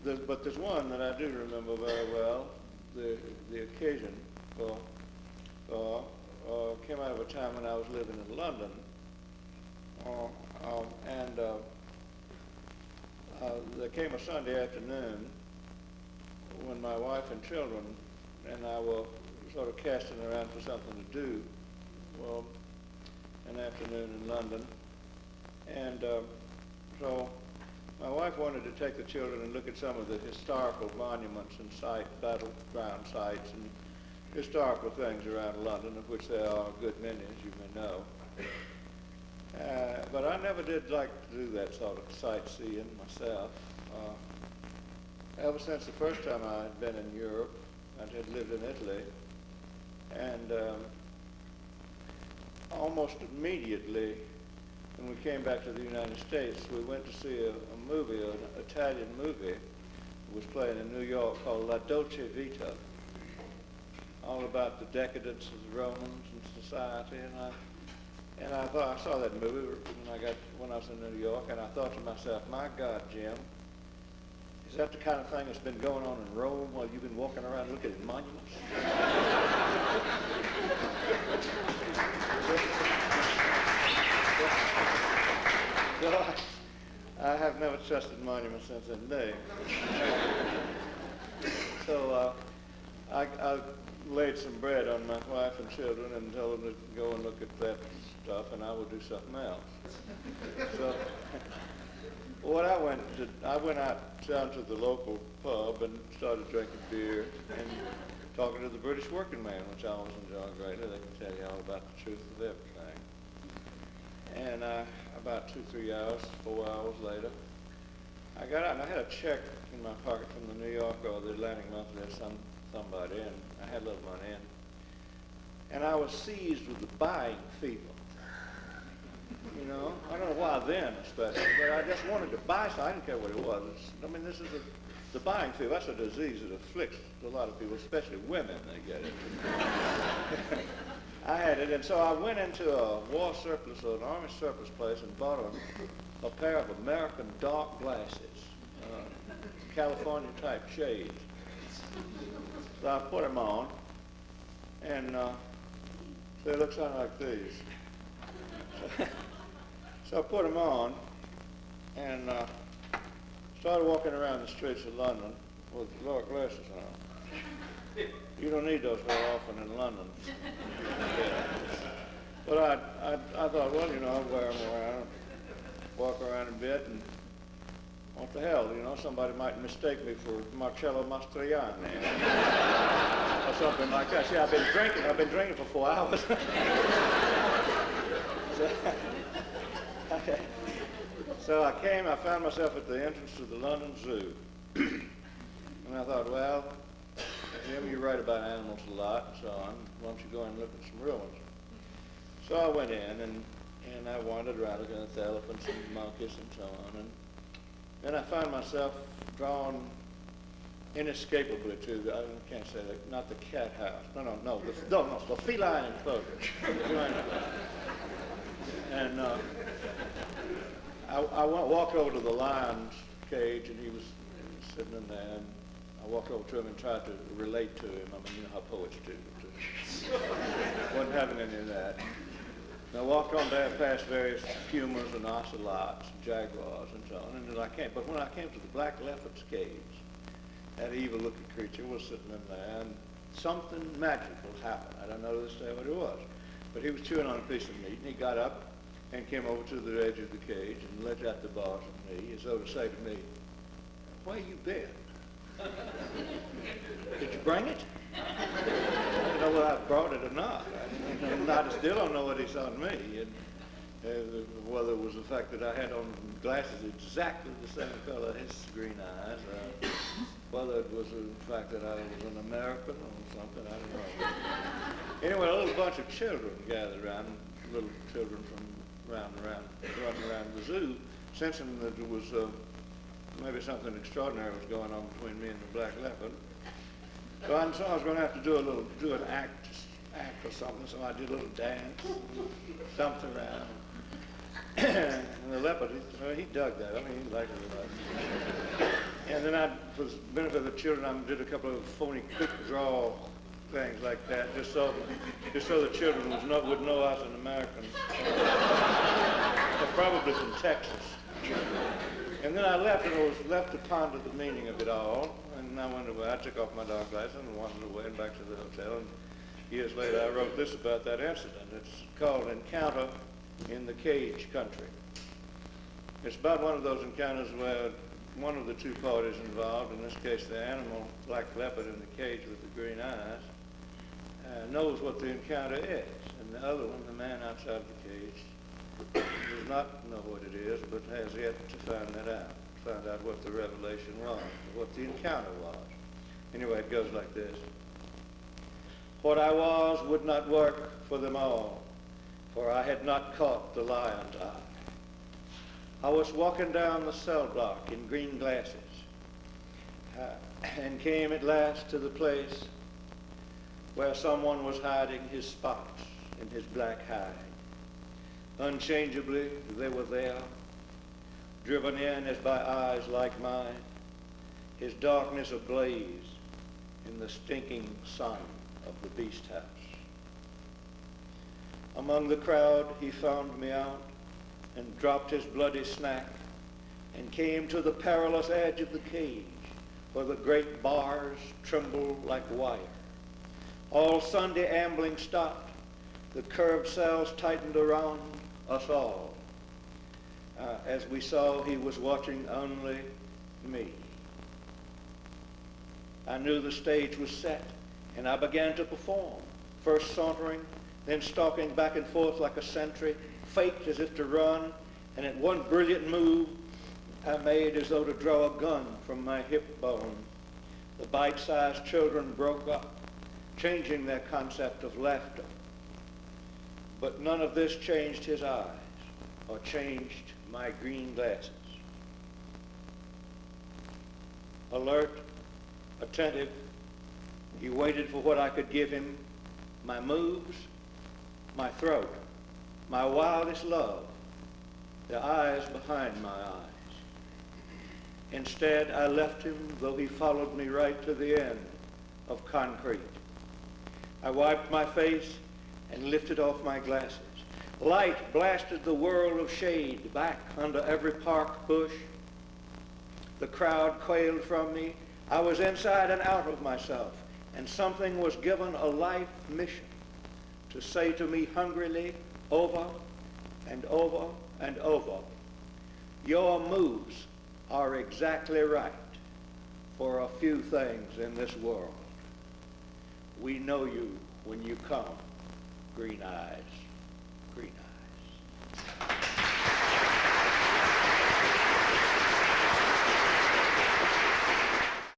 but there's one that I do remember very well. The occasion came out of a time when I was living in London, and there came a Sunday afternoon when my wife and children and I were sort of casting around for something to do. Well, an afternoon in London, and so my wife wanted to take the children and look at some of the historical monuments and battleground sites and historical things around London, of which there are a good many, as you may know. But I never did like to do that sort of sightseeing myself. Ever since the first time I had been in Europe, I had lived in Italy, and almost immediately when we came back to the United States, we went to see a movie, an Italian movie that was playing in New York called La Dolce Vita, all about the decadence of the Romans and society. And I thought, I saw that movie when I was in New York, and I thought to myself, my God, Jim, is that the kind of thing that's been going on in Rome while you've been walking around looking at monuments? So I have never trusted monuments since that day. So I laid some bread on my wife and children and told them to go and look at that stuff, and I would do something else. So what I went out down to the local pub and started drinking beer and talking to the British working man, which I always enjoy greatly. They can tell you all about the truth of everything. And about 4 hours later, I got out and I had a check in my pocket from the New Yorker or the Atlantic Monthly or somebody, and I had a little money in. And I was seized with the buying fever. You know, I don't know why then especially, but I just wanted to buy something. I didn't care what it was. This is the buying fever. That's a disease that afflicts a lot of people, especially women. They get it. I had it, and so I went into a war surplus or an army surplus place and bought a pair of American dark glasses, California type shades. So I put them on, and they look something like these. So I put them on and started walking around the streets of London with dark glasses on. You don't need those very often in London. But I thought, well, I'll wear them around, walk around a bit, and what the hell, somebody might mistake me for Marcello Mastroianni or something like that. See, I've been drinking for 4 hours. So I found myself at the entrance to the London Zoo. And I thought, well, Jim, you write about animals a lot and so on. Why don't you go and look at some real ones? So I went in and I wandered around looking at the elephants and monkeys and so on. And then I found myself drawn inescapably to, I can't say that, not the cat house. No, the feline enclosure. And I walked over to the lion's cage, and he was sitting in there, and I walked over to him and tried to relate to him. You know how poets do. Wasn't having any of that. And I walked on there past various pumas and ocelots and jaguars and so on, but when I came to the black leopard's cage, that evil-looking creature was sitting in there, and something magical happened. I don't know to this day what it was. But he was chewing on a piece of meat, and he got up and came over to the edge of the cage and let out the bars of me, as though to say to me, where you been? Did you bring it? I don't know whether I brought it or not. I still don't know what he saw in me. And whether it was the fact that I had on glasses exactly the same color as his green eyes, whether it was the fact that I was an American or something, I don't know. Anyway, a little bunch of children gathered around, little children from running around the zoo, sensing that there was maybe something extraordinary was going on between me and the black leopard. So I was going to have to do an act or something, so I did a little dance, jumped around. And the leopard, he dug that. He liked it a lot. And then for the benefit of the children, I did a couple of phony quick draw things like that, just so the children would know I was an American. They're probably from Texas. And then I left, and I was left to ponder the meaning of it all. And I went away. I took off my dark glasses and wandered away and back to the hotel. And years later, I wrote this about that incident. It's called Encounter in the Cage Country. It's about one of those encounters where one of the two parties involved, in this case the animal, black leopard in the cage with the green eyes, knows what the encounter is. And the other one, the man outside the cage, does not know what it is, but has yet to find out what the revelation was, what the encounter was. Anyway, it goes like this. What I was would not work for them all, for I had not caught the lion's eye. I was walking down the cell block in green glasses, and came at last to the place where someone was hiding his spots in his black hide. Unchangeably, they were there, driven in as by eyes like mine, his darkness ablaze in the stinking sun of the beast house. Among the crowd, he found me out and dropped his bloody snack and came to the perilous edge of the cage where the great bars trembled like wire. All Sunday ambling stopped. The curved cells tightened around us all. As we saw, he was watching only me. I knew the stage was set, and I began to perform, first sauntering, then stalking back and forth like a sentry, faked as if to run, and at one brilliant move, I made as though to draw a gun from my hip bone. The bite-sized children broke up, changing their concept of laughter. But none of this changed his eyes or changed my green glasses. Alert, attentive, he waited for what I could give him, my moves, my throat, my wildest love, the eyes behind my eyes. Instead, I left him, though he followed me right to the end of concrete. I wiped my face and lifted off my glasses. Light blasted the world of shade back under every park bush. The crowd quailed from me. I was inside and out of myself, and something was given a life mission to say to me hungrily over and over and over, your moves are exactly right for a few things in this world. We know you when you come, green eyes, green eyes.